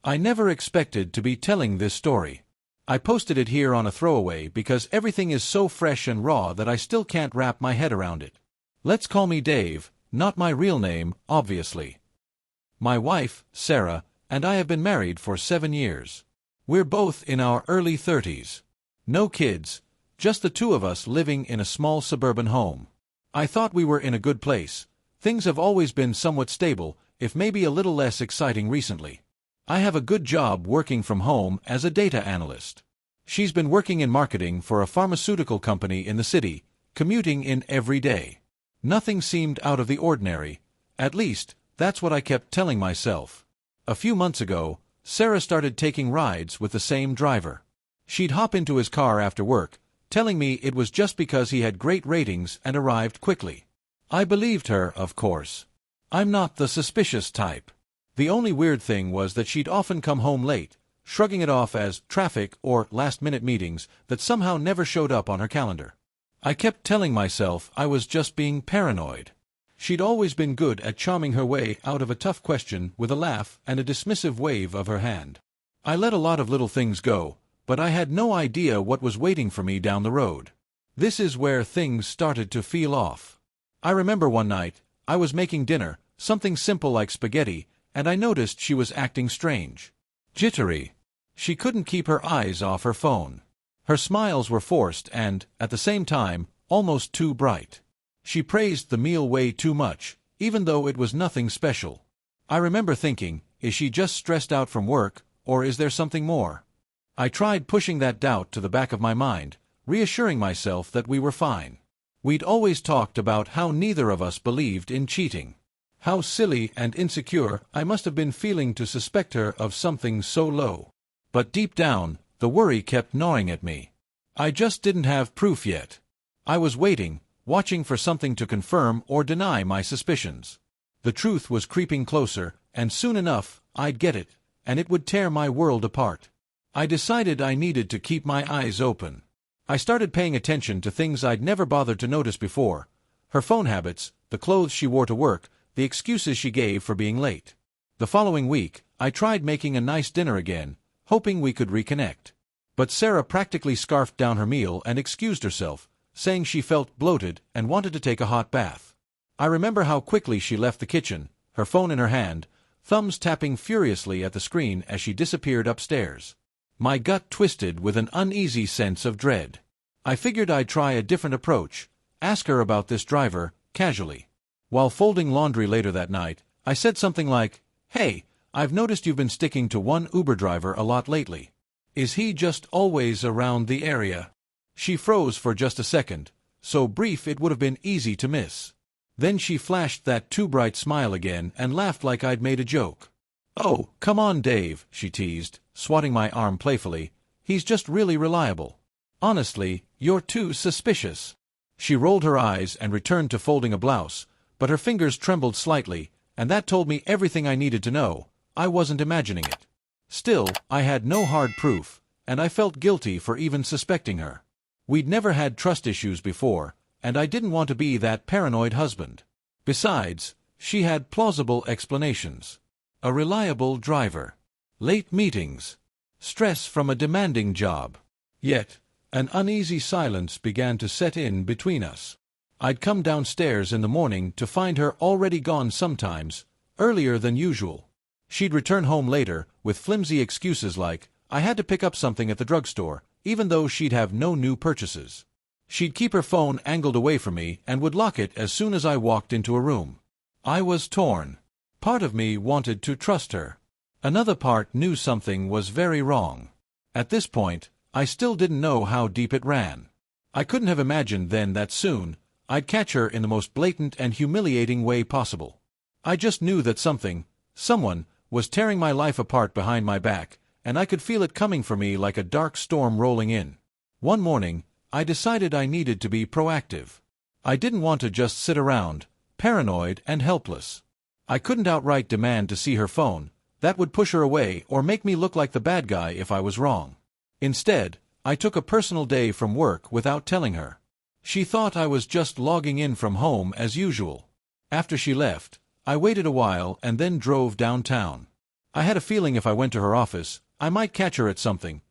I never expected to be telling this story. I posted it here on a throwaway because everything is so fresh and raw that I still can't wrap my head around it. Let's call me Dave, not my real name, obviously. My wife, Sarah, and I have been married for 7 years. We're both in our early 30s. No kids, just the two of us living in a small suburban home. I thought we were in a good place. Things have always been somewhat stable, if maybe a little less exciting recently. I have a good job working from home as a data analyst. She's been working in marketing for a pharmaceutical company in the city, commuting in every day. Nothing seemed out of the ordinary. At least, that's what I kept telling myself. A few months ago, Sarah started taking rides with the same driver. She'd hop into his car after work, telling me it was just because he had great ratings and arrived quickly. I believed her, of course. I'm not the suspicious type. The only weird thing was that she'd often come home late, shrugging it off as traffic or last-minute meetings that somehow never showed up on her calendar. I kept telling myself I was just being paranoid. She'd always been good at charming her way out of a tough question with a laugh and a dismissive wave of her hand. I let a lot of little things go, but I had no idea what was waiting for me down the road. This is where things started to feel off. I remember one night, I was making dinner, something simple like spaghetti, and I noticed she was acting strange. Jittery. She couldn't keep her eyes off her phone. Her smiles were forced and, at the same time, almost too bright. She praised the meal way too much, even though it was nothing special. I remember thinking, is she just stressed out from work, or is there something more? I tried pushing that doubt to the back of my mind, reassuring myself that we were fine. We'd always talked about how neither of us believed in cheating. How silly and insecure I must have been feeling to suspect her of something so low. But deep down, the worry kept gnawing at me. I just didn't have proof yet. I was waiting, watching for something to confirm or deny my suspicions. The truth was creeping closer, and soon enough, I'd get it, and it would tear my world apart. I decided I needed to keep my eyes open. I started paying attention to things I'd never bothered to notice before. Her phone habits, the clothes she wore to work, the excuses she gave for being late. The following week, I tried making a nice dinner again, hoping we could reconnect. But Sarah practically scarfed down her meal and excused herself, saying she felt bloated and wanted to take a hot bath. I remember how quickly she left the kitchen, her phone in her hand, thumbs tapping furiously at the screen as she disappeared upstairs. My gut twisted with an uneasy sense of dread. I figured I'd try a different approach, ask her about this driver, casually. While folding laundry later that night, I said something like, "Hey, I've noticed you've been sticking to one Uber driver a lot lately. Is he just always around the area?" She froze for just a second, so brief it would have been easy to miss. Then she flashed that too bright smile again and laughed like I'd made a joke. "Oh, come on, Dave," she teased, swatting my arm playfully. "He's just really reliable. Honestly, you're too suspicious." She rolled her eyes and returned to folding a blouse, but her fingers trembled slightly, and that told me everything I needed to know. I wasn't imagining it. Still, I had no hard proof, and I felt guilty for even suspecting her. We'd never had trust issues before, and I didn't want to be that paranoid husband. Besides, she had plausible explanations. A reliable driver. Late meetings. Stress from a demanding job. Yet, an uneasy silence began to set in between us. I'd come downstairs in the morning to find her already gone sometimes, earlier than usual. She'd return home later, with flimsy excuses like, I had to pick up something at the drugstore, even though she'd have no new purchases. She'd keep her phone angled away from me and would lock it as soon as I walked into a room. I was torn. Part of me wanted to trust her. Another part knew something was very wrong. At this point, I still didn't know how deep it ran. I couldn't have imagined then that soon, I'd catch her in the most blatant and humiliating way possible. I just knew that someone, was tearing my life apart behind my back, and I could feel it coming for me like a dark storm rolling in. One morning, I decided I needed to be proactive. I didn't want to just sit around, paranoid and helpless. I couldn't outright demand to see her phone. That would push her away or make me look like the bad guy if I was wrong. Instead, I took a personal day from work without telling her. She thought I was just logging in from home as usual. After she left, I waited a while and then drove downtown. I had a feeling if I went to her office, I might catch her at something.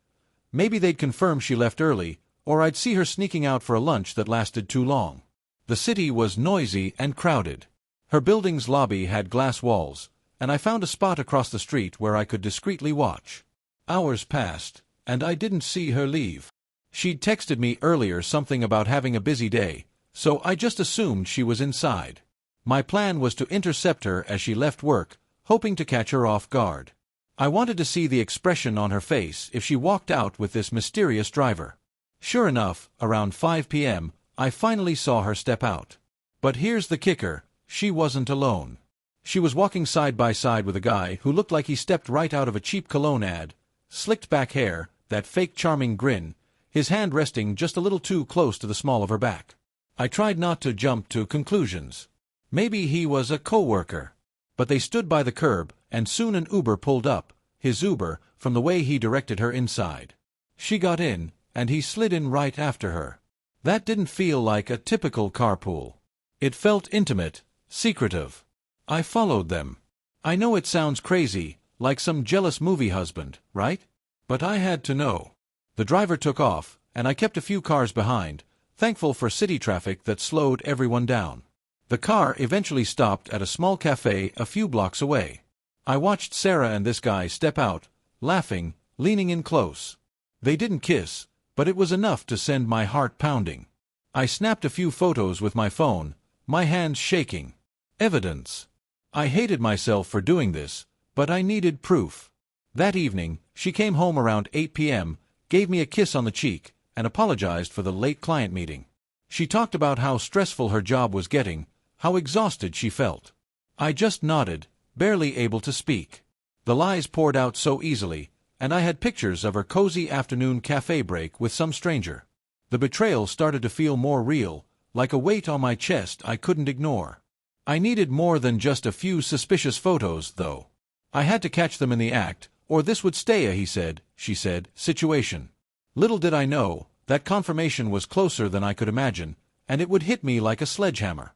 Maybe they'd confirm she left early, or I'd see her sneaking out for a lunch that lasted too long. The city was noisy and crowded. Her building's lobby had glass walls, and I found a spot across the street where I could discreetly watch. Hours passed, and I didn't see her leave. She'd texted me earlier something about having a busy day, so I just assumed she was inside. My plan was to intercept her as she left work, hoping to catch her off guard. I wanted to see the expression on her face if she walked out with this mysterious driver. Sure enough, around 5 p.m., I finally saw her step out. But here's the kicker, she wasn't alone. She was walking side by side with a guy who looked like he stepped right out of a cheap cologne ad, slicked back hair, that fake charming grin, his hand resting just a little too close to the small of her back. I tried not to jump to conclusions. Maybe he was a co-worker. But they stood by the curb, and soon an Uber pulled up, his Uber, from the way he directed her inside. She got in, and he slid in right after her. That didn't feel like a typical carpool. It felt intimate, secretive. I followed them. I know it sounds crazy, like some jealous movie husband, right? But I had to know. The driver took off, and I kept a few cars behind, thankful for city traffic that slowed everyone down. The car eventually stopped at a small cafe a few blocks away. I watched Sarah and this guy step out, laughing, leaning in close. They didn't kiss, but it was enough to send my heart pounding. I snapped a few photos with my phone, my hands shaking. Evidence. I hated myself for doing this, but I needed proof. That evening, she came home around 8 p.m., gave me a kiss on the cheek, and apologized for the late client meeting. She talked about how stressful her job was getting, how exhausted she felt. I just nodded, barely able to speak. The lies poured out so easily, and I had pictures of her cozy afternoon cafe break with some stranger. The betrayal started to feel more real, like a weight on my chest I couldn't ignore. I needed more than just a few suspicious photos, though. I had to catch them in the act, or this would stay a he said, she said, situation. Little did I know, that confirmation was closer than I could imagine, and it would hit me like a sledgehammer.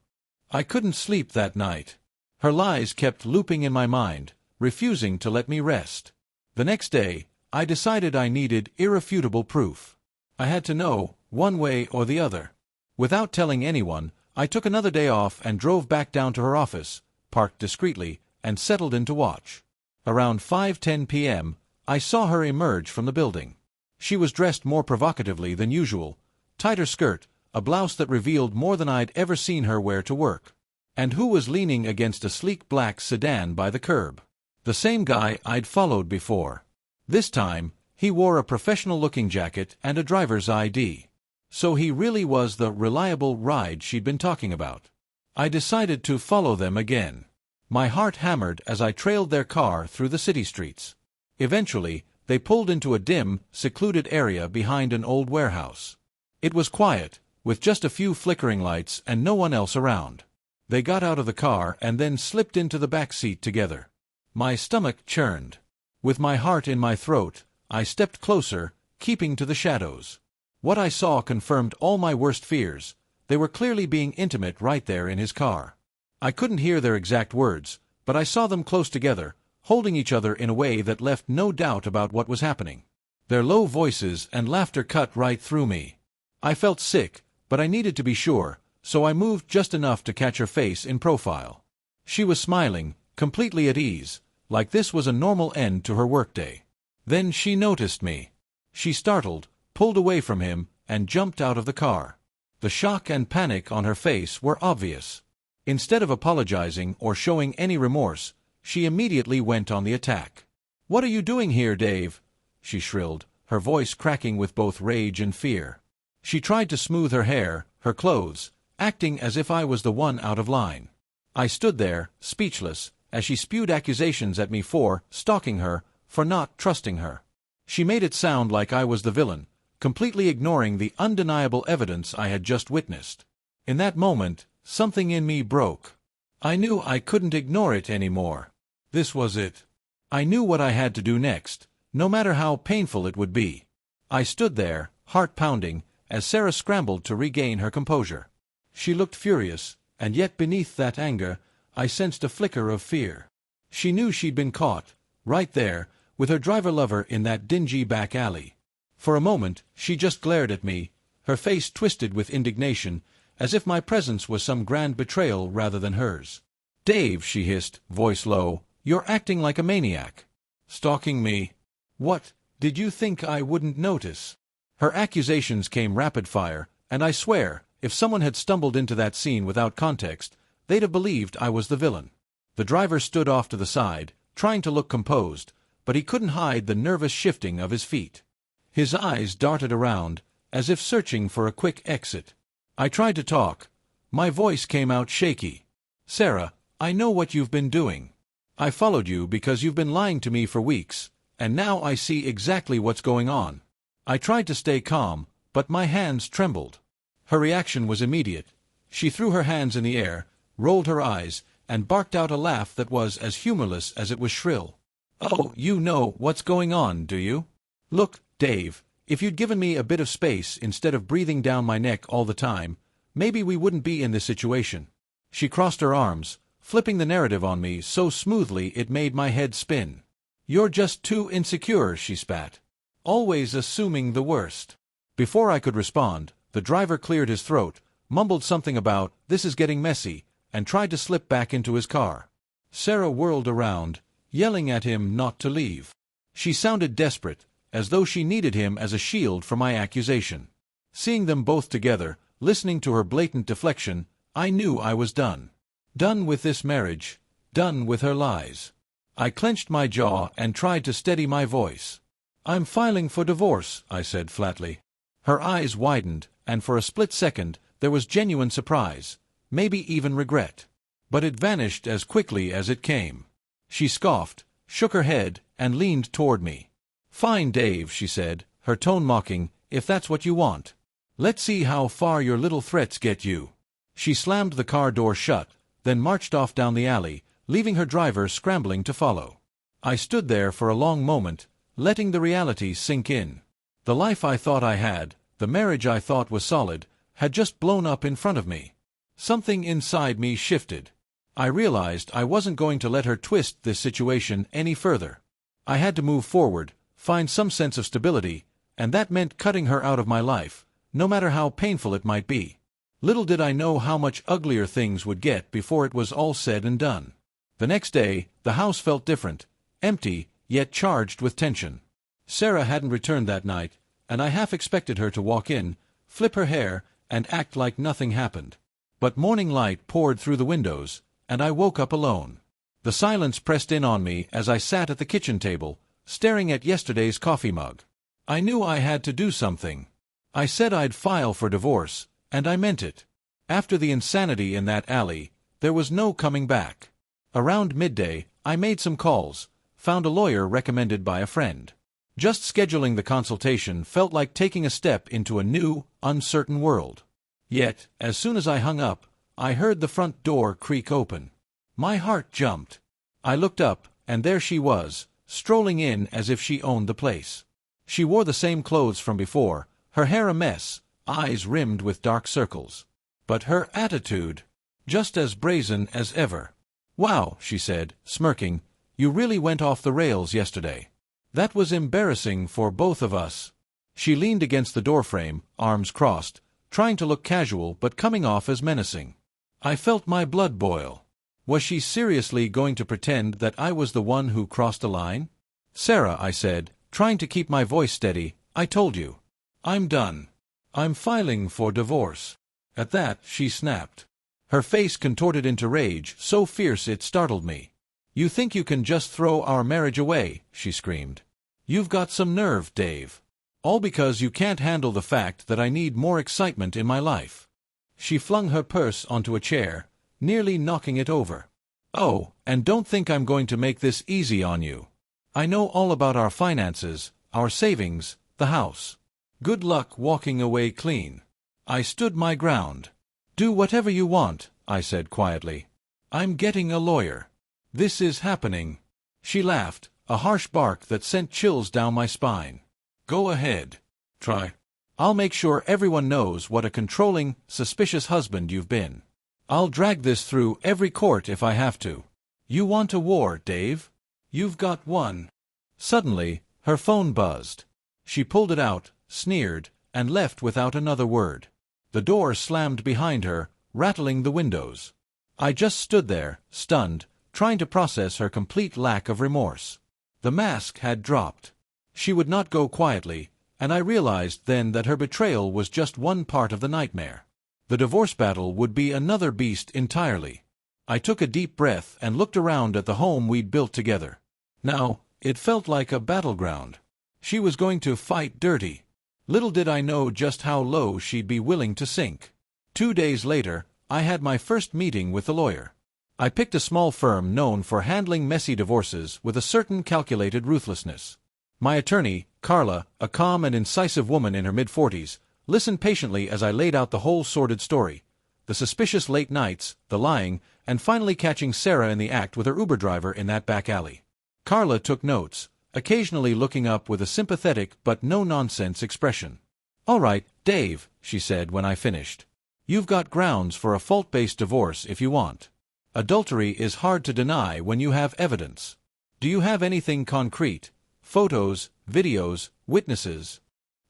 I couldn't sleep that night. Her lies kept looping in my mind, refusing to let me rest. The next day, I decided I needed irrefutable proof. I had to know, one way or the other. Without telling anyone, I took another day off and drove back down to her office, parked discreetly, and settled in to watch. Around 5:10 p.m., I saw her emerge from the building. She was dressed more provocatively than usual, tighter skirt, a blouse that revealed more than I'd ever seen her wear to work. And who was leaning against a sleek black sedan by the curb? The same guy I'd followed before. This time, he wore a professional-looking jacket and a driver's ID. So he really was the reliable ride she'd been talking about. I decided to follow them again. My heart hammered as I trailed their car through the city streets. Eventually, they pulled into a dim, secluded area behind an old warehouse. It was quiet, with just a few flickering lights and no one else around. They got out of the car and then slipped into the back seat together. My stomach churned. With my heart in my throat, I stepped closer, keeping to the shadows. What I saw confirmed all my worst fears. They were clearly being intimate right there in his car. I couldn't hear their exact words, but I saw them close together, holding each other in a way that left no doubt about what was happening. Their low voices and laughter cut right through me. I felt sick, but I needed to be sure, so I moved just enough to catch her face in profile. She was smiling, completely at ease, like this was a normal end to her workday. Then she noticed me. She startled, pulled away from him, and jumped out of the car. The shock and panic on her face were obvious. Instead of apologizing or showing any remorse, she immediately went on the attack. "What are you doing here, Dave?" she shrilled, her voice cracking with both rage and fear. She tried to smooth her hair, her clothes, acting as if I was the one out of line. I stood there, speechless, as she spewed accusations at me for stalking her, for not trusting her. She made it sound like I was the villain, completely ignoring the undeniable evidence I had just witnessed. In that moment, something in me broke. I knew I couldn't ignore it anymore. This was it. I knew what I had to do next, no matter how painful it would be. I stood there, heart pounding, as Sarah scrambled to regain her composure. She looked furious, and yet beneath that anger, I sensed a flicker of fear. She knew she'd been caught, Right there, with her driver lover in that dingy back alley. For a moment, she just glared at me, her face twisted with indignation, as if my presence was some grand betrayal rather than hers. "Dave," she hissed, voice low, "you're acting like a maniac." "Stalking me? What, did you think I wouldn't notice?" Her accusations came rapid fire, and I swear, if someone had stumbled into that scene without context, they'd have believed I was the villain. The driver stood off to the side, trying to look composed, but he couldn't hide the nervous shifting of his feet. His eyes darted around, as if searching for a quick exit. I tried to talk. My voice came out shaky. "Sarah, I know what you've been doing. I followed you because you've been lying to me for weeks, and now I see exactly what's going on." I tried to stay calm, but my hands trembled. Her reaction was immediate. She threw her hands in the air, rolled her eyes, and barked out a laugh that was as humorless as it was shrill. "Oh, you know what's going on, do you? Look, Dave, if you'd given me a bit of space instead of breathing down my neck all the time, maybe we wouldn't be in this situation." She crossed her arms, flipping the narrative on me so smoothly it made my head spin. "You're just too insecure," she spat. "Always assuming the worst." Before I could respond, the driver cleared his throat, mumbled something about, "This is getting messy," and tried to slip back into his car. Sarah whirled around, yelling at him not to leave. She sounded desperate, as though she needed him as a shield for my accusation. Seeing them both together, listening to her blatant deflection, I knew I was done. Done with this marriage, done with her lies. I clenched my jaw and tried to steady my voice. "I'm filing for divorce," I said flatly. Her eyes widened, and for a split second there was genuine surprise, maybe even regret. But it vanished as quickly as it came. She scoffed, shook her head, and leaned toward me. "Fine, Dave," she said, her tone mocking, "if that's what you want. Let's see how far your little threats get you." She slammed the car door shut, then marched off down the alley, leaving her driver scrambling to follow. I stood there for a long moment, letting the reality sink in. The life I thought I had, the marriage I thought was solid, had just blown up in front of me. Something inside me shifted. I realized I wasn't going to let her twist this situation any further. I had to move forward, find some sense of stability, and that meant cutting her out of my life, no matter how painful it might be. Little did I know how much uglier things would get before it was all said and done. The next day, the house felt different, empty, yet charged with tension. Sarah hadn't returned that night, and I half expected her to walk in, flip her hair, and act like nothing happened. But morning light poured through the windows, and I woke up alone. The silence pressed in on me as I sat at the kitchen table, staring at yesterday's coffee mug. I knew I had to do something. I said I'd file for divorce, and I meant it. After the insanity in that alley, there was no coming back. Around midday, I made some calls, found a lawyer recommended by a friend. Just scheduling the consultation felt like taking a step into a new, uncertain world. Yet, as soon as I hung up, I heard the front door creak open. My heart jumped. I looked up, and there she was, strolling in as if she owned the place. She wore the same clothes from before, her hair a mess, eyes rimmed with dark circles. But her attitude, just as brazen as ever. "Wow," she said, smirking, "you really went off the rails yesterday. That was embarrassing for both of us." She leaned against the doorframe, arms crossed, trying to look casual but coming off as menacing. I felt my blood boil. Was she seriously going to pretend that I was the one who crossed a line? "Sarah," I said, trying to keep my voice steady, "I told you. I'm done. I'm filing for divorce." At that, she snapped. Her face contorted into rage, so fierce it startled me. "You think you can just throw our marriage away?" she screamed. "You've got some nerve, Dave. All because you can't handle the fact that I need more excitement in my life." She flung her purse onto a chair, nearly knocking it over. "Oh, and don't think I'm going to make this easy on you. I know all about our finances, our savings, the house. Good luck walking away clean." I stood my ground. "Do whatever you want," I said quietly. "I'm getting a lawyer. This is happening." She laughed, a harsh bark that sent chills down my spine. "Go ahead. Try. I'll make sure everyone knows what a controlling, suspicious husband you've been. I'll drag this through every court if I have to. You want a war, Dave? You've got one. Suddenly, her phone buzzed. She pulled it out, sneered, and left without another word. The door slammed behind her, rattling the windows. I just stood there, stunned, trying to process her complete lack of remorse. The mask had dropped. She would not go quietly, and I realized then that her betrayal was just one part of the nightmare. The divorce battle would be another beast entirely. I took a deep breath and looked around at the home we'd built together. Now, it felt like a battleground. She was going to fight dirty. Little did I know just how low she'd be willing to sink. 2 days later, I had my first meeting with the lawyer. I picked a small firm known for handling messy divorces with a certain calculated ruthlessness. My attorney, Carla, a calm and incisive woman in her mid-40s, listened patiently as I laid out the whole sordid story. The suspicious late nights, the lying, and finally catching Sarah in the act with her Uber driver in that back alley. Carla took notes, occasionally looking up with a sympathetic but no-nonsense expression. "All right, Dave," she said when I finished. "You've got grounds for a fault-based divorce if you want. Adultery is hard to deny when you have evidence. Do you have anything concrete? Photos, videos, witnesses?"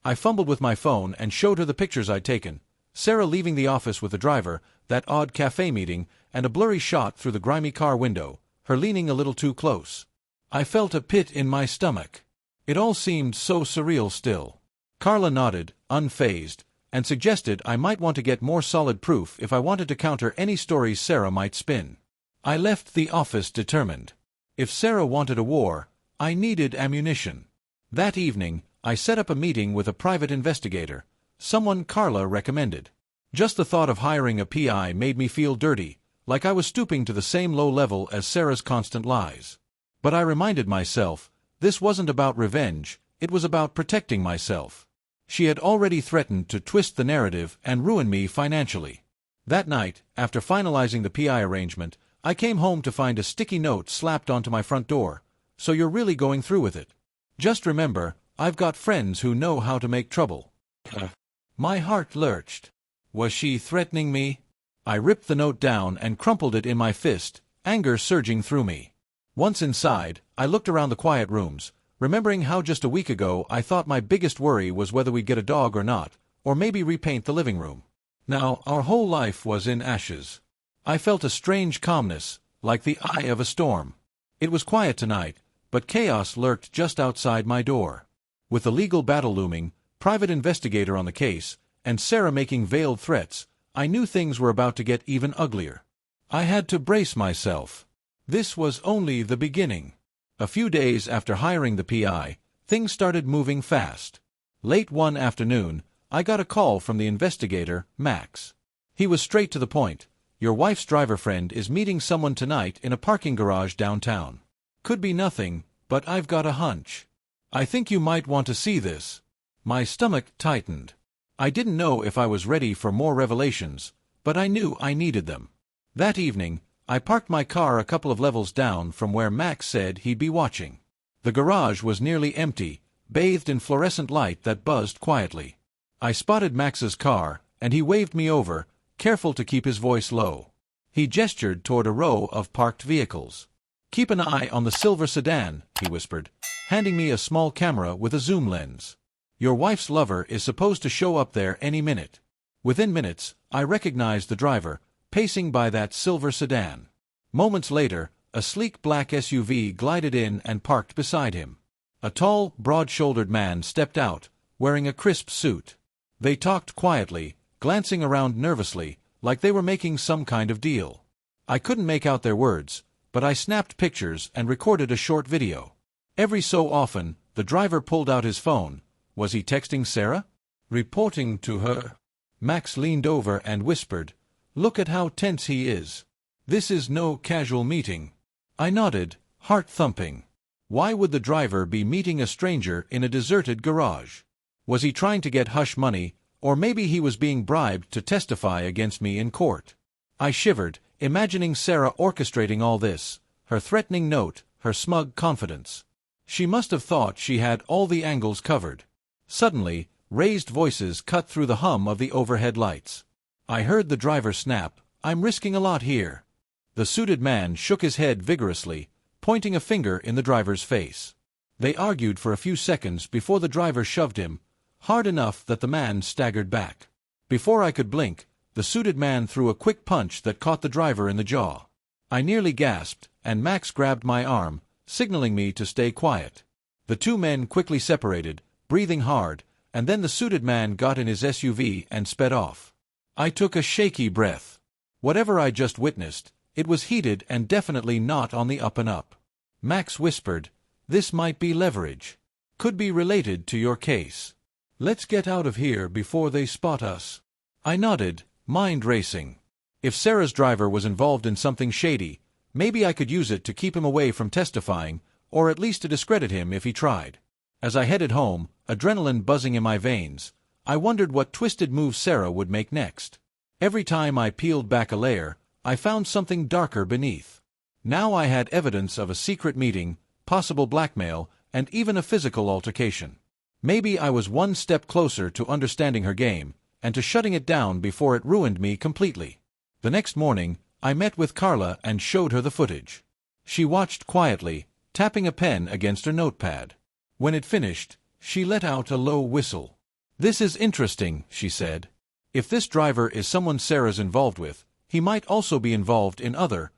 I fumbled with my phone and showed her the pictures I'd taken. Sarah leaving the office with the driver, that odd cafe meeting, and a blurry shot through the grimy car window, her leaning a little too close. I felt a pit in my stomach. It all seemed so surreal still. Carla nodded, unfazed, and suggested I might want to get more solid proof if I wanted to counter any stories Sarah might spin. I left the office determined. If Sarah wanted a war, I needed ammunition. That evening, I set up a meeting with a private investigator, someone Carla recommended. Just the thought of hiring a PI made me feel dirty, like I was stooping to the same low level as Sarah's constant lies. But I reminded myself, this wasn't about revenge, it was about protecting myself. She had already threatened to twist the narrative and ruin me financially. That night, after finalizing the PI arrangement, I came home to find a sticky note slapped onto my front door. "So you're really going through with it? Just remember, I've got friends who know how to make trouble." My heart lurched. Was she threatening me? I ripped the note down and crumpled it in my fist, anger surging through me. Once inside, I looked around the quiet rooms, remembering how just a week ago I thought my biggest worry was whether we'd get a dog or not, or maybe repaint the living room. Now, our whole life was in ashes. I felt a strange calmness, like the eye of a storm. It was quiet tonight, but chaos lurked just outside my door. With the legal battle looming, private investigator on the case, and Sarah making veiled threats, I knew things were about to get even uglier. I had to brace myself. This was only the beginning. A few days after hiring the PI, things started moving fast. Late one afternoon, I got a call from the investigator, Max. He was straight to the point. "Your wife's driver friend is meeting someone tonight in a parking garage downtown. Could be nothing, but I've got a hunch. I think you might want to see this." My stomach tightened. I didn't know if I was ready for more revelations, but I knew I needed them. That evening, I parked my car a couple of levels down from where Max said he'd be watching. The garage was nearly empty, bathed in fluorescent light that buzzed quietly. I spotted Max's car, and he waved me over, careful to keep his voice low. He gestured toward a row of parked vehicles. "Keep an eye on the silver sedan," he whispered, handing me a small camera with a zoom lens. "Your wife's lover is supposed to show up there any minute." Within minutes, I recognized the driver, pacing by that silver sedan. Moments later, a sleek black SUV glided in and parked beside him. A tall, broad-shouldered man stepped out, wearing a crisp suit. They talked quietly, glancing around nervously, like they were making some kind of deal. I couldn't make out their words, but I snapped pictures and recorded a short video. Every so often, the driver pulled out his phone. Was he texting Sarah? Reporting to her? Max leaned over and whispered, "Look at how tense he is. This is no casual meeting." I nodded, heart thumping. Why would the driver be meeting a stranger in a deserted garage? Was he trying to get hush money, or maybe he was being bribed to testify against me in court? I shivered, imagining Sarah orchestrating all this, her threatening note, her smug confidence. She must have thought she had all the angles covered. Suddenly, raised voices cut through the hum of the overhead lights. I heard the driver snap, "I'm risking a lot here." The suited man shook his head vigorously, pointing a finger in the driver's face. They argued for a few seconds before the driver shoved him, hard enough that the man staggered back. Before I could blink, the suited man threw a quick punch that caught the driver in the jaw. I nearly gasped, and Max grabbed my arm, signaling me to stay quiet. The two men quickly separated, breathing hard, and then the suited man got in his SUV and sped off. I took a shaky breath. Whatever I just witnessed, it was heated and definitely not on the up and up. Max whispered, "This might be leverage. Could be related to your case. Let's get out of here before they spot us." I nodded, mind racing. If Sarah's driver was involved in something shady, maybe I could use it to keep him away from testifying, or at least to discredit him if he tried. As I headed home, adrenaline buzzing in my veins, I wondered what twisted move Sarah would make next. Every time I peeled back a layer, I found something darker beneath. Now I had evidence of a secret meeting, possible blackmail, and even a physical altercation. Maybe I was one step closer to understanding her game, and to shutting it down before it ruined me completely. The next morning, I met with Carla and showed her the footage. She watched quietly, tapping a pen against her notepad. When it finished, she let out a low whistle. "This is interesting," she said. "If this driver is someone Sarah's involved with, he might also be involved in other,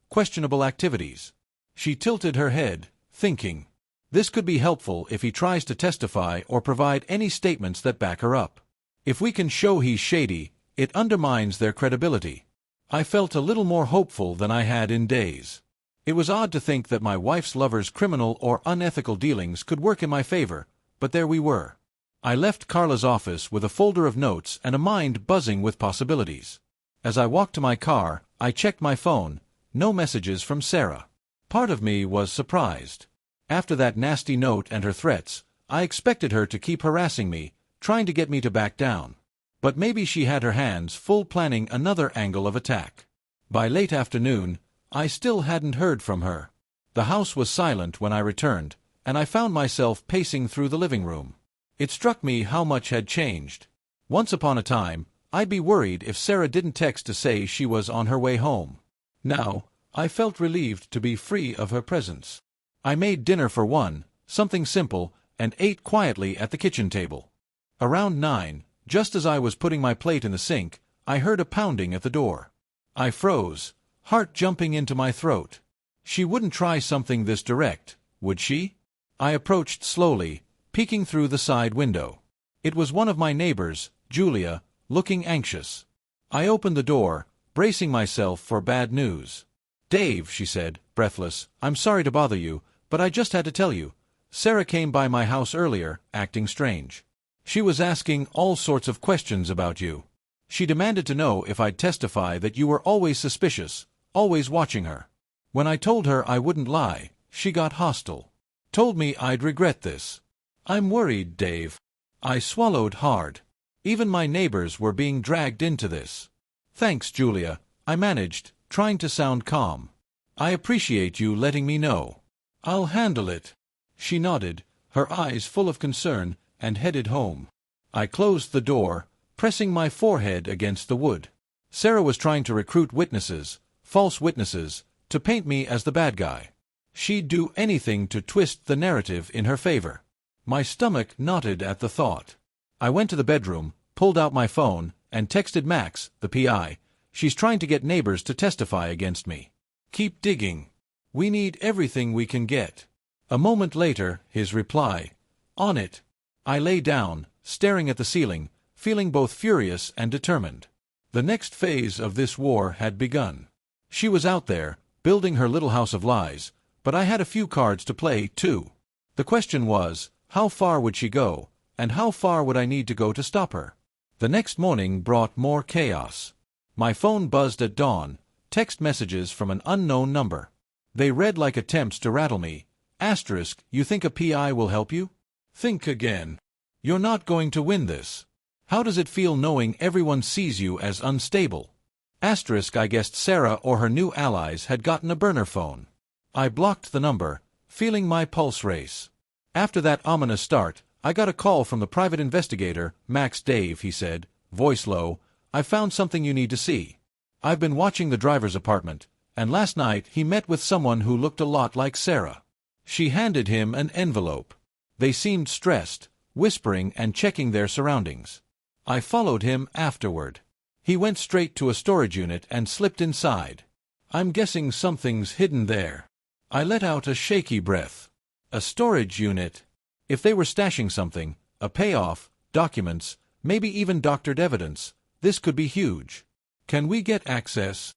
questionable activities." She tilted her head, thinking. This could be helpful if he tries to testify or provide any statements that back her up. If we can show he's shady, it undermines their credibility. I felt a little more hopeful than I had in days. It was odd to think that my wife's lover's criminal or unethical dealings could work in my favor, but there we were. I left Carla's office with a folder of notes and a mind buzzing with possibilities. As I walked to my car, I checked my phone. No messages from Sarah. Part of me was surprised. After that nasty note and her threats, I expected her to keep harassing me, trying to get me to back down. But maybe she had her hands full planning another angle of attack. By late afternoon, I still hadn't heard from her. The house was silent when I returned, and I found myself pacing through the living room. It struck me how much had changed. Once upon a time, I'd be worried if Sarah didn't text to say she was on her way home. Now, I felt relieved to be free of her presence. I made dinner for one, something simple, and ate quietly at the kitchen table. Around 9, just as I was putting my plate in the sink, I heard a pounding at the door. I froze, heart jumping into my throat. She wouldn't try something this direct, would she? I approached slowly, peeking through the side window. It was one of my neighbors, Julia, looking anxious. I opened the door, bracing myself for bad news. "Dave," she said, breathless, "I'm sorry to bother you, but I just had to tell you. Sarah came by my house earlier, acting strange. She was asking all sorts of questions about you. She demanded to know if I'd testify that you were always suspicious, always watching her. When I told her I wouldn't lie, she got hostile. Told me I'd regret this. I'm worried, Dave." I swallowed hard. Even my neighbors were being dragged into this. "Thanks, Julia," I managed, trying to sound calm. "I appreciate you letting me know. I'll handle it." She nodded, her eyes full of concern, and headed home. I closed the door, pressing my forehead against the wood. Sarah was trying to recruit witnesses, false witnesses, to paint me as the bad guy. She'd do anything to twist the narrative in her favor. My stomach knotted at the thought. I went to the bedroom, pulled out my phone, and texted Max, the PI. "She's trying to get neighbors to testify against me. Keep digging. We need everything we can get." A moment later, his reply, "On it." I lay down, staring at the ceiling, feeling both furious and determined. The next phase of this war had begun. She was out there, building her little house of lies, but I had a few cards to play, too. The question was, how far would she go, and how far would I need to go to stop her? The next morning brought more chaos. My phone buzzed at dawn, text messages from an unknown number. They read like attempts to rattle me. Asterisk, "You think a PI will help you? Think again. You're not going to win this. How does it feel knowing everyone sees you as unstable?" Asterisk, I guessed Sarah or her new allies had gotten a burner phone. I blocked the number, feeling my pulse race. After that ominous start, I got a call from the private investigator, Max. "Dave," he said, voice low, "I found something you need to see. I've been watching the driver's apartment, And last night he met with someone who looked a lot like Sarah. She handed him an envelope. They seemed stressed, whispering and checking their surroundings. I followed him afterward. He went straight to a storage unit and slipped inside. I'm guessing something's hidden there. I let out a shaky breath. A storage unit? If they were stashing something, a payoff, documents, maybe even doctored evidence, this could be huge. Can we get access?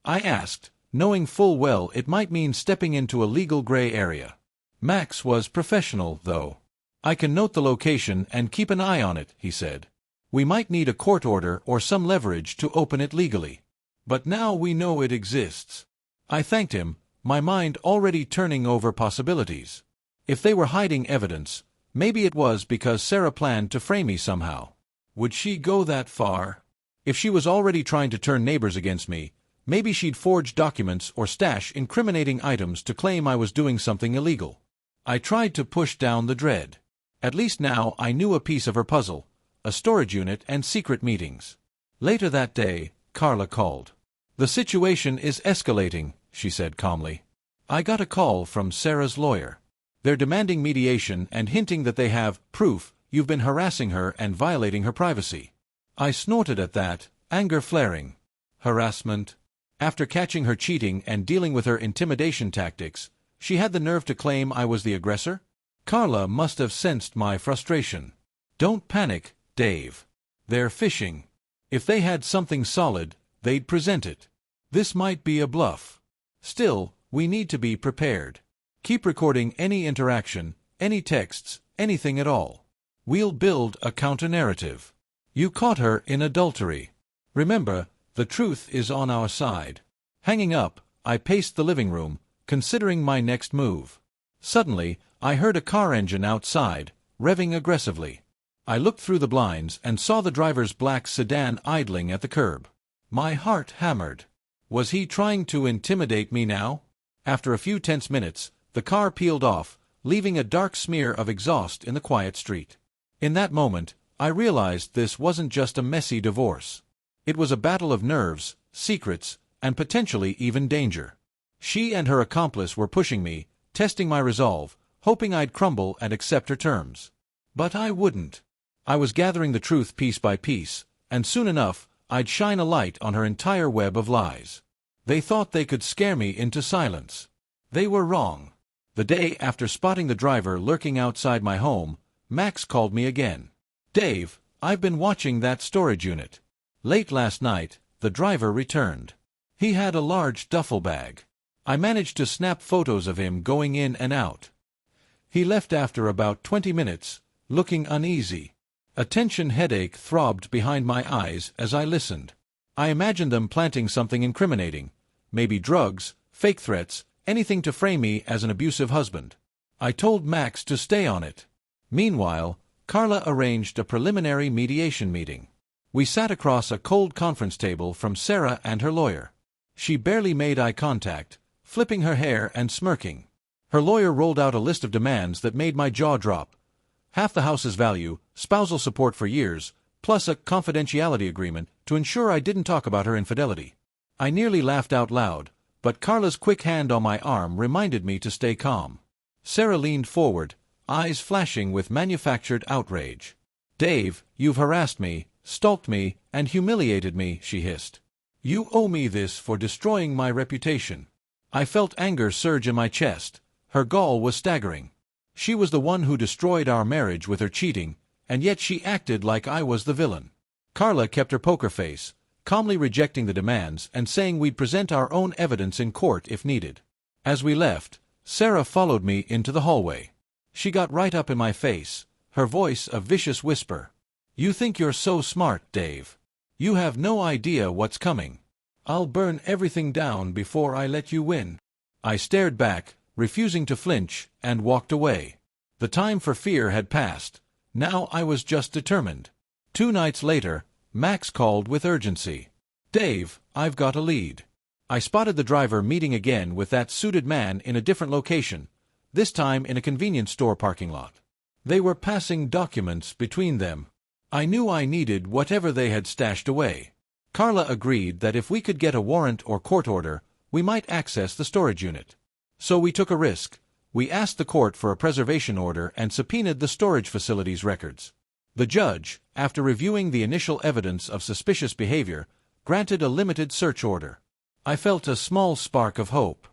I asked, knowing full well it might mean stepping into a legal gray area. Max was professional, though. I can note the location and keep an eye on it, he said. We might need a court order or some leverage to open it legally. But now we know it exists. I thanked him, my mind already turning over possibilities. If they were hiding evidence, maybe it was because Sarah planned to frame me somehow. Would she go that far? If she was already trying to turn neighbors against me, maybe she'd forge documents or stash incriminating items to claim I was doing something illegal. I tried to push down the dread. At least now I knew a piece of her puzzle, a storage unit and secret meetings. Later that day, Carla called. The situation is escalating, she said calmly. I got a call from Sarah's lawyer. They're demanding mediation and hinting that they have proof you've been harassing her and violating her privacy. I snorted at that, anger flaring. Harassment? After catching her cheating and dealing with her intimidation tactics, she had the nerve to claim I was the aggressor? Carla must have sensed my frustration. Don't panic, Dave. They're fishing. If they had something solid, they'd present it. This might be a bluff. Still, we need to be prepared. Keep recording any interaction, any texts, anything at all. We'll build a counter-narrative. You caught her in adultery. Remember, the truth is on our side. Hanging up, I paced the living room, considering my next move. Suddenly, I heard a car engine outside, revving aggressively. I looked through the blinds and saw the driver's black sedan idling at the curb. My heart hammered. Was he trying to intimidate me now? After a few tense minutes, the car peeled off, leaving a dark smear of exhaust in the quiet street. In that moment, I realized this wasn't just a messy divorce. It was a battle of nerves, secrets, and potentially even danger. She and her accomplice were pushing me, testing my resolve, hoping I'd crumble and accept her terms. But I wouldn't. I was gathering the truth piece by piece, and soon enough, I'd shine a light on her entire web of lies. They thought they could scare me into silence. They were wrong. The day after spotting the driver lurking outside my home, Max called me again. Dave, I've been watching that storage unit. Late last night, the driver returned. He had a large duffel bag. I managed to snap photos of him going in and out. He left after about 20 minutes, looking uneasy. A tension headache throbbed behind my eyes as I listened. I imagined them planting something incriminating. Maybe drugs, fake threats, anything to frame me as an abusive husband. I told Max to stay on it. Meanwhile, Carla arranged a preliminary mediation meeting. We sat across a cold conference table from Sarah and her lawyer. She barely made eye contact, flipping her hair and smirking. Her lawyer rolled out a list of demands that made my jaw drop. Half the house's value, spousal support for years, plus a confidentiality agreement to ensure I didn't talk about her infidelity. I nearly laughed out loud, but Carla's quick hand on my arm reminded me to stay calm. Sarah leaned forward, eyes flashing with manufactured outrage. Dave, you've harassed me, stalked me, and humiliated me, she hissed. You owe me this for destroying my reputation. I felt anger surge in my chest. Her gall was staggering. She was the one who destroyed our marriage with her cheating, and yet she acted like I was the villain. Carla kept her poker face, calmly rejecting the demands and saying we'd present our own evidence in court if needed. As we left, Sarah followed me into the hallway. She got right up in my face, her voice a vicious whisper. You think you're so smart, Dave. You have no idea what's coming. I'll burn everything down before I let you win. I stared back, refusing to flinch, and walked away. The time for fear had passed. Now I was just determined. 2 nights later, Max called with urgency. Dave, I've got a lead. I spotted the driver meeting again with that suited man in a different location, this time in a convenience store parking lot. They were passing documents between them. I knew I needed whatever they had stashed away. Carla agreed that if we could get a warrant or court order, we might access the storage unit. So we took a risk. We asked the court for a preservation order and subpoenaed the storage facility's records. The judge, after reviewing the initial evidence of suspicious behavior, granted a limited search order. I felt a small spark of hope.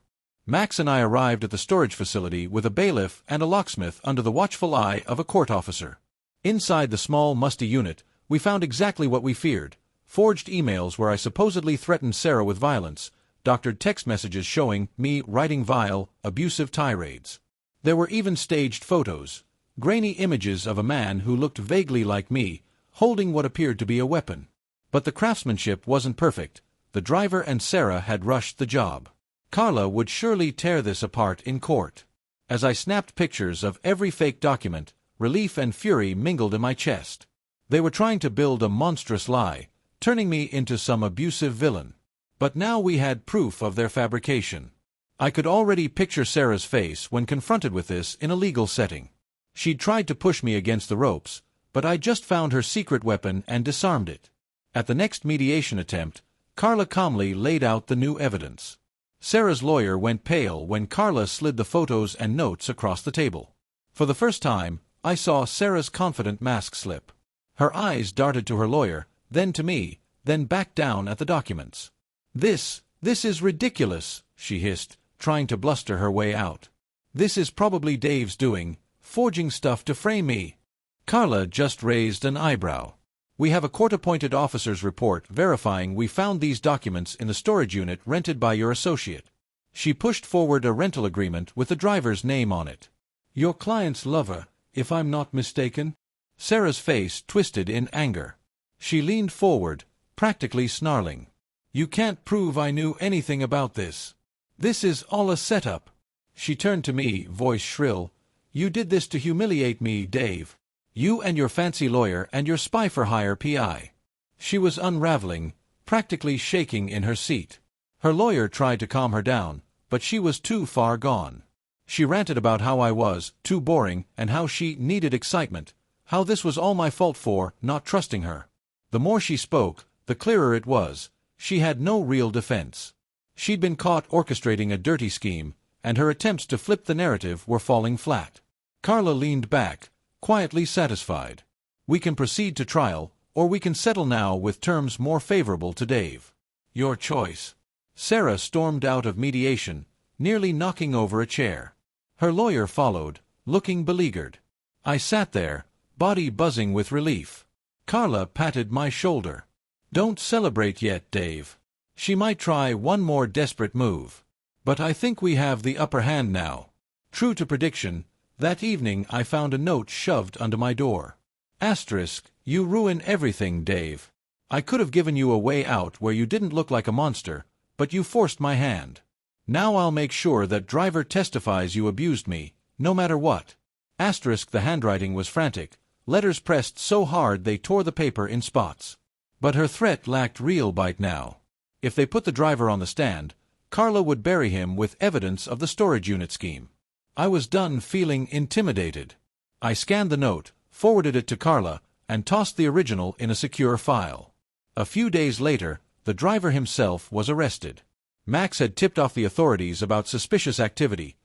Max and I arrived at the storage facility with a bailiff and a locksmith under the watchful eye of a court officer. Inside the small, musty unit, we found exactly what we feared: forged emails where I supposedly threatened Sarah with violence, doctored text messages showing me writing vile, abusive tirades. There were even staged photos, grainy images of a man who looked vaguely like me, holding what appeared to be a weapon. But the craftsmanship wasn't perfect. The driver and Sarah had rushed the job. Carla would surely tear this apart in court. As I snapped pictures of every fake document, relief and fury mingled in my chest. They were trying to build a monstrous lie, turning me into some abusive villain. But now we had proof of their fabrication. I could already picture Sarah's face when confronted with this in a legal setting. She'd tried to push me against the ropes, but I just found her secret weapon and disarmed it. At the next mediation attempt, Carla calmly laid out the new evidence. Sarah's lawyer went pale when Carla slid the photos and notes across the table. For the first time, I saw Sarah's confident mask slip. Her eyes darted to her lawyer, then to me, then back down at the documents. This is ridiculous," she hissed, trying to bluster her way out. "This is probably Dave's doing, forging stuff to frame me." Carla just raised an eyebrow. "We have a court-appointed officer's report verifying we found these documents in the storage unit rented by your associate." She pushed forward a rental agreement with the driver's name on it. "Your client's lover, if I'm not mistaken?" Sarah's face twisted in anger. She leaned forward, practically snarling. "You can't prove I knew anything about this. This is all a setup." She turned to me, voice shrill. "You did this to humiliate me, Dave. You and your fancy lawyer and your spy-for-hire PI." She was unraveling, practically shaking in her seat. Her lawyer tried to calm her down, but she was too far gone. She ranted about how I was too boring and how she needed excitement, how this was all my fault for not trusting her. The more she spoke, the clearer it was. She had no real defense. She'd been caught orchestrating a dirty scheme, and her attempts to flip the narrative were falling flat. Carla leaned back, quietly satisfied. "We can proceed to trial, or we can settle now with terms more favorable to Dave. Your choice." Sarah stormed out of mediation, nearly knocking over a chair. Her lawyer followed, looking beleaguered. I sat there, body buzzing with relief. Carla patted my shoulder. "Don't celebrate yet, Dave. She might try one more desperate move. But I think we have the upper hand now." True to prediction, that evening I found a note shoved under my door. Asterisk, "You ruin everything, Dave. I could have given you a way out where you didn't look like a monster, but you forced my hand. Now I'll make sure that driver testifies you abused me, no matter what." Asterisk, the handwriting was frantic, letters pressed so hard they tore the paper in spots. But her threat lacked real bite now. If they put the driver on the stand, Carla would bury him with evidence of the storage unit scheme. I was done feeling intimidated. I scanned the note, forwarded it to Carla, and tossed the original in a secure file. A few days later, the driver himself was arrested. Max had tipped off the authorities about suspicious activity.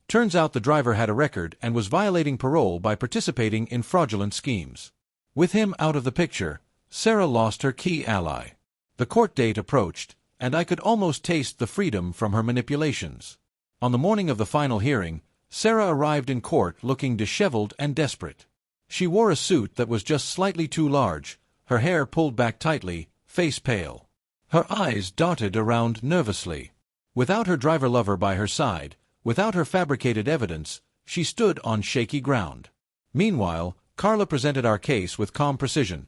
Turns out the driver had a record and was violating parole by participating in fraudulent schemes. With him out of the picture, Sarah lost her key ally. The court date approached, and I could almost taste the freedom from her manipulations. On the morning of the final hearing, Sarah arrived in court looking disheveled and desperate. She wore a suit that was just slightly too large, her hair pulled back tightly, face pale. Her eyes darted around nervously. Without her driver lover by her side, without her fabricated evidence, she stood on shaky ground. Meanwhile, Carla presented our case with calm precision.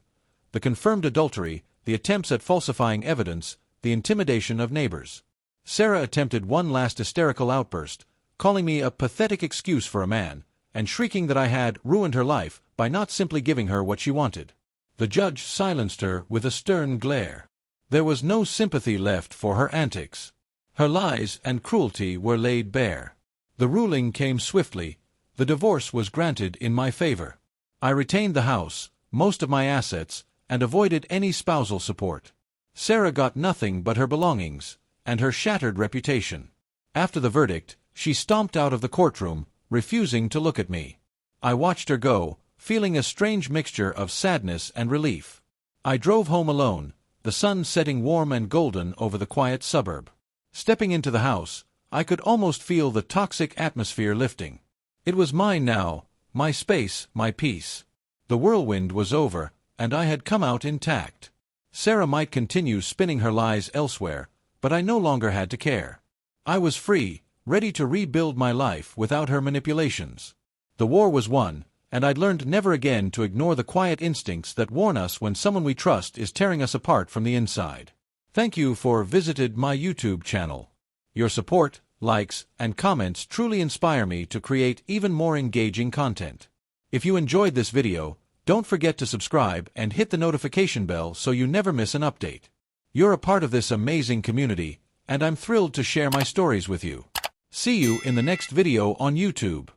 The confirmed adultery, the attempts at falsifying evidence, the intimidation of neighbors. Sarah attempted one last hysterical outburst, calling me a pathetic excuse for a man, and shrieking that I had ruined her life by not simply giving her what she wanted. The judge silenced her with a stern glare. There was no sympathy left for her antics. Her lies and cruelty were laid bare. The ruling came swiftly. The divorce was granted in my favor. I retained the house, most of my assets, and avoided any spousal support. Sarah got nothing but her belongings, and her shattered reputation. After the verdict, she stomped out of the courtroom, refusing to look at me. I watched her go, feeling a strange mixture of sadness and relief. I drove home alone, the sun setting warm and golden over the quiet suburb. Stepping into the house, I could almost feel the toxic atmosphere lifting. It was mine now, my space, my peace. The whirlwind was over, and I had come out intact. Sarah might continue spinning her lies elsewhere, but I no longer had to care. I was free, ready to rebuild my life without her manipulations. The war was won, and I'd learned never again to ignore the quiet instincts that warn us when someone we trust is tearing us apart from the inside. Thank you for visited my YouTube channel. Your support, likes, and comments truly inspire me to create even more engaging content. If you enjoyed this video, don't forget to subscribe and hit the notification bell so you never miss an update. You're a part of this amazing community, and I'm thrilled to share my stories with you. See you in the next video on YouTube.